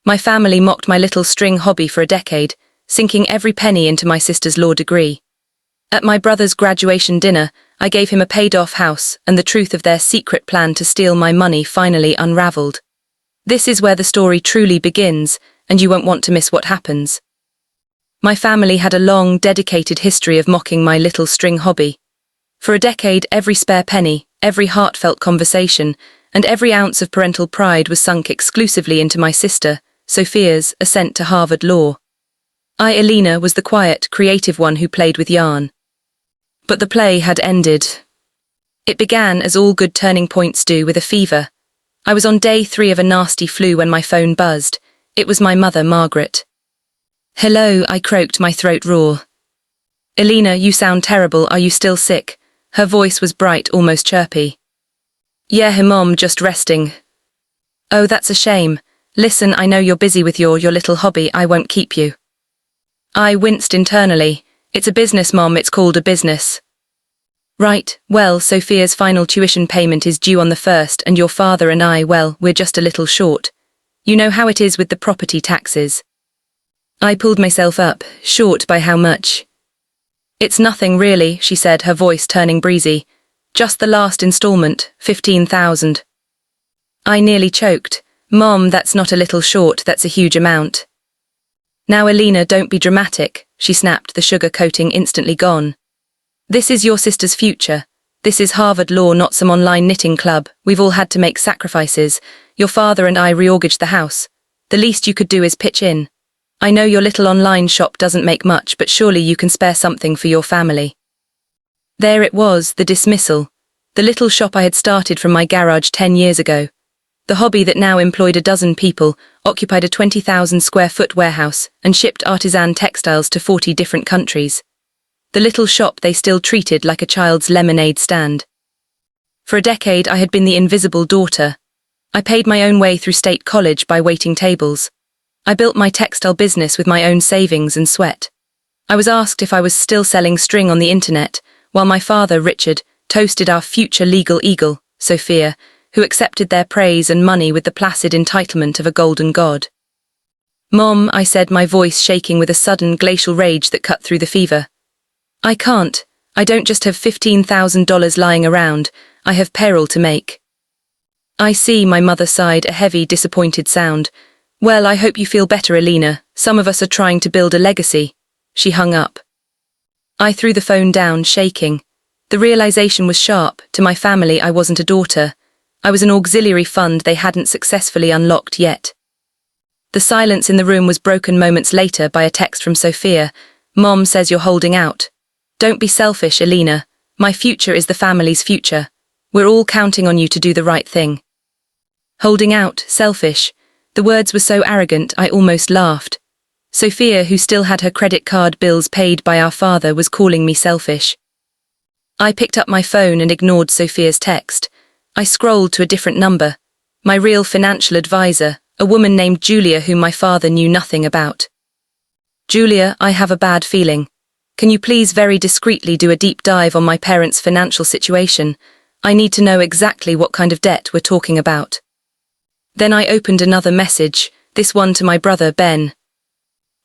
My family mocked my little string hobby for a decade, sinking every penny into my sister's law degree. At my brother's graduation dinner, I gave him a paid-off house, and the truth of their secret plan to steal my money finally unraveled. This is where the story truly begins, and you won't want to miss what happens. My family had a long, dedicated history of mocking my little string hobby. For a decade, every spare penny, every heartfelt conversation, and every ounce of parental pride was sunk exclusively into my sister, Sophia's, ascent to Harvard Law. I, Alina, was the quiet, creative one who played with yarn. But the play had ended. It began, as all good turning points do, with a fever. I was on day 3 of a nasty flu when my phone buzzed. It was my mother, Margaret. "Hello," I croaked, my throat raw. "Alina, you sound terrible. Are you still sick?" Her voice was bright, almost chirpy. "Yeah, Mom, just resting." "Oh, that's a shame. Listen, I know you're busy with your little hobby. I won't keep you." I winced internally. "It's a business, Mom. It's called a business." "Right, well, Sophia's final tuition payment is due on the 1st, and your father and I, well, we're just a little short. You know how it is with the property taxes." I pulled myself up. "Short by how much?" "It's nothing, really," she said, her voice turning breezy. "Just the last installment, 15,000. I nearly choked. "Mom, that's not a little short, that's a huge amount." "Now, Alina, don't be dramatic," she snapped, the sugar coating instantly gone. "This is your sister's future. This is Harvard Law, not some online knitting club. We've all had to make sacrifices. Your father and I remortgaged the house. The least you could do is pitch in. I know your little online shop doesn't make much, but surely you can spare something for your family." There it was, the dismissal. The little shop I had started from my garage 10 years ago. The hobby that now employed a dozen people, occupied a 20,000-square-foot warehouse, and shipped artisan textiles to 40 different countries. The little shop they still treated like a child's lemonade stand. For a decade I had been the invisible daughter. I paid my own way through state college by waiting tables. I built my textile business with my own savings and sweat. I was asked if I was still selling string on the internet, while my father, Richard, toasted our future legal eagle, Sophia, who accepted their praise and money with the placid entitlement of a golden god. "Mom," I said, my voice shaking with a sudden glacial rage that cut through the fever. "I can't. I don't just have $15,000 lying around. I have payroll to make." "I see," my mother sighed, a heavy, disappointed sound. "Well, I hope you feel better, Alina. Some of us are trying to build a legacy." She hung up. I threw the phone down, shaking. The realization was sharp. To my family, I wasn't a daughter. I was an auxiliary fund they hadn't successfully unlocked yet. The silence in the room was broken moments later by a text from Sophia. "Mom says you're holding out. Don't be selfish, Alina. My future is the family's future. We're all counting on you to do the right thing." Holding out, selfish. The words were so arrogant, I almost laughed. Sophia, who still had her credit card bills paid by our father, was calling me selfish. I picked up my phone and ignored Sophia's text. I scrolled to a different number. My real financial advisor, a woman named Julia whom my father knew nothing about. "Julia, I have a bad feeling. Can you please very discreetly do a deep dive on my parents' financial situation? I need to know exactly what kind of debt we're talking about." Then I opened another message, this one to my brother, Ben.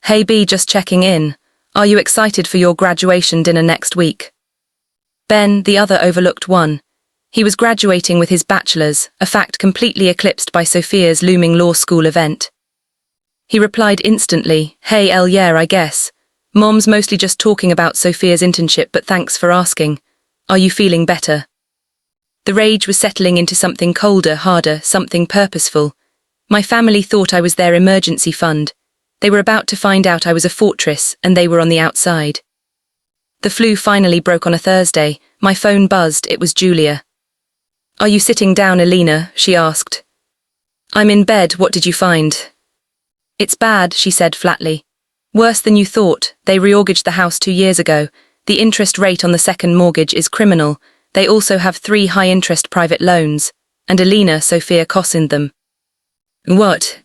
"Hey B, just checking in. Are you excited for your graduation dinner next week?" Ben, the other overlooked one. He was graduating with his bachelor's, a fact completely eclipsed by Sophia's looming law school event. He replied instantly, "Hey L, yeah, I guess. Mom's mostly just talking about Sophia's internship, but thanks for asking. Are you feeling better?" The rage was settling into something colder, harder, something purposeful. My family thought I was their emergency fund. They were about to find out I was a fortress, and they were on the outside. The flu finally broke on a Thursday. My phone buzzed. It was Julia. "Are you sitting down, Alina?" she asked. "I'm in bed. What did you find?" "It's bad," she said flatly. "Worse than you thought. They remortgaged the house 2 years ago. The interest rate on the second mortgage is criminal. They also have 3 high-interest private loans. And Alina, Sophia cossined them." "What?"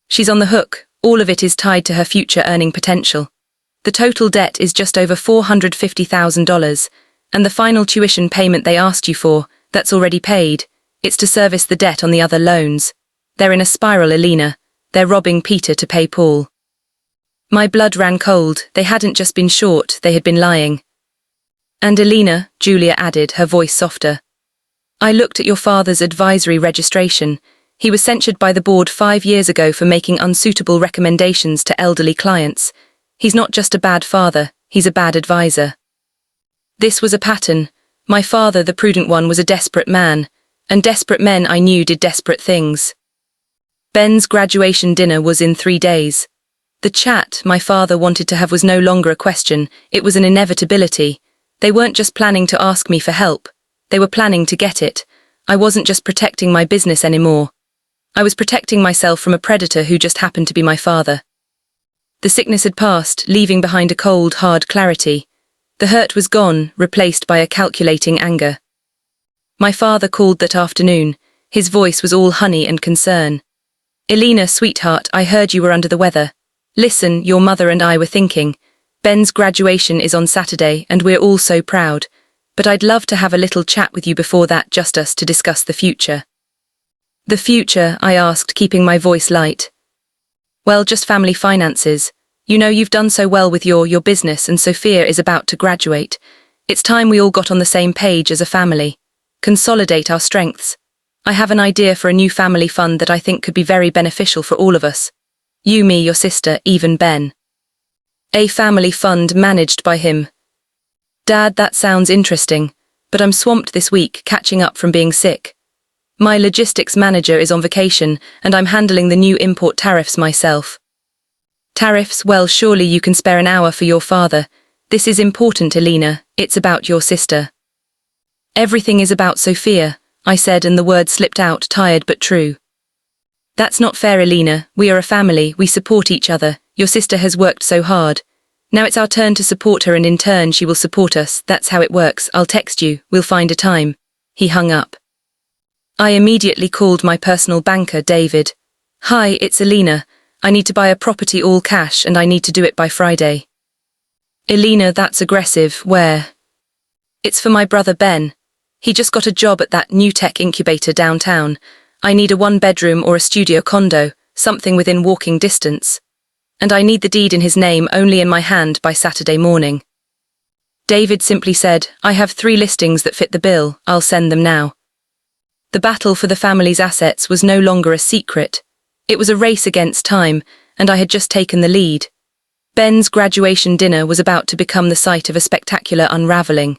"She's on the hook. All of it is tied to her future earning potential. The total debt is just over $450,000, and the final tuition payment they asked you for, that's already paid. It's to service the debt on the other loans. They're in a spiral, Alina. They're robbing Peter to pay Paul. My blood ran cold. They hadn't just been short, they had been lying. And Elena, Julia added, her voice softer. I looked at your father's advisory registration. He was censured by the board 5 years ago for making unsuitable recommendations to elderly clients. He's not just a bad father, he's a bad advisor. This was a pattern. My father, the prudent one, was a desperate man, and desperate men I knew did desperate things. Ben's graduation dinner was in 3 days. The chat my father wanted to have was no longer a question, it was an inevitability. They weren't just planning to ask me for help, they were planning to get it. I wasn't just protecting my business anymore. I was protecting myself from a predator who just happened to be my father. The sickness had passed, leaving behind a cold, hard clarity. The hurt was gone, replaced by a calculating anger. My father called that afternoon. His voice was all honey and concern. Elena, sweetheart, I heard you were under the weather. Listen, your mother and I were thinking. Ben's graduation is on Saturday, and we're all so proud. But I'd love to have a little chat with you before that, just us, to discuss the future. The future, I asked, keeping my voice light. Well, just family finances. You know, you've done so well with your business, and Sophia is about to graduate. It's time we all got on the same page as a family. Consolidate our strengths. I have an idea for a new family fund that I think could be very beneficial for all of us. You, me, your sister, even Ben. A family fund managed by him. Dad, that sounds interesting, but I'm swamped this week, catching up from being sick. My logistics manager is on vacation, and I'm handling the new import tariffs myself. Tariffs? Well, surely you can spare an hour for your father. This is important, Elena. It's about your sister. Everything is about Sophia, I said, and the word slipped out, tired but true. That's not fair, Elena. We are a family, we support each other. Your sister has worked so hard. Now it's our turn to support her, and in turn she will support us. That's how it works. I'll text you. We'll find a time. He hung up. I immediately called my personal banker, David. Hi, it's Elena. I need to buy a property all cash, and I need to do it by Friday. Elena, that's aggressive. Where? It's for my brother Ben. He just got a job at that new tech incubator downtown. I need a 1-bedroom or a studio condo, something within walking distance. And I need the deed in his name, only in my hand, by Saturday morning. David simply said, I have 3 listings that fit the bill. I'll send them now. The battle for the family's assets was no longer a secret. It was a race against time, and I had just taken the lead. Ben's graduation dinner was about to become the site of a spectacular unraveling.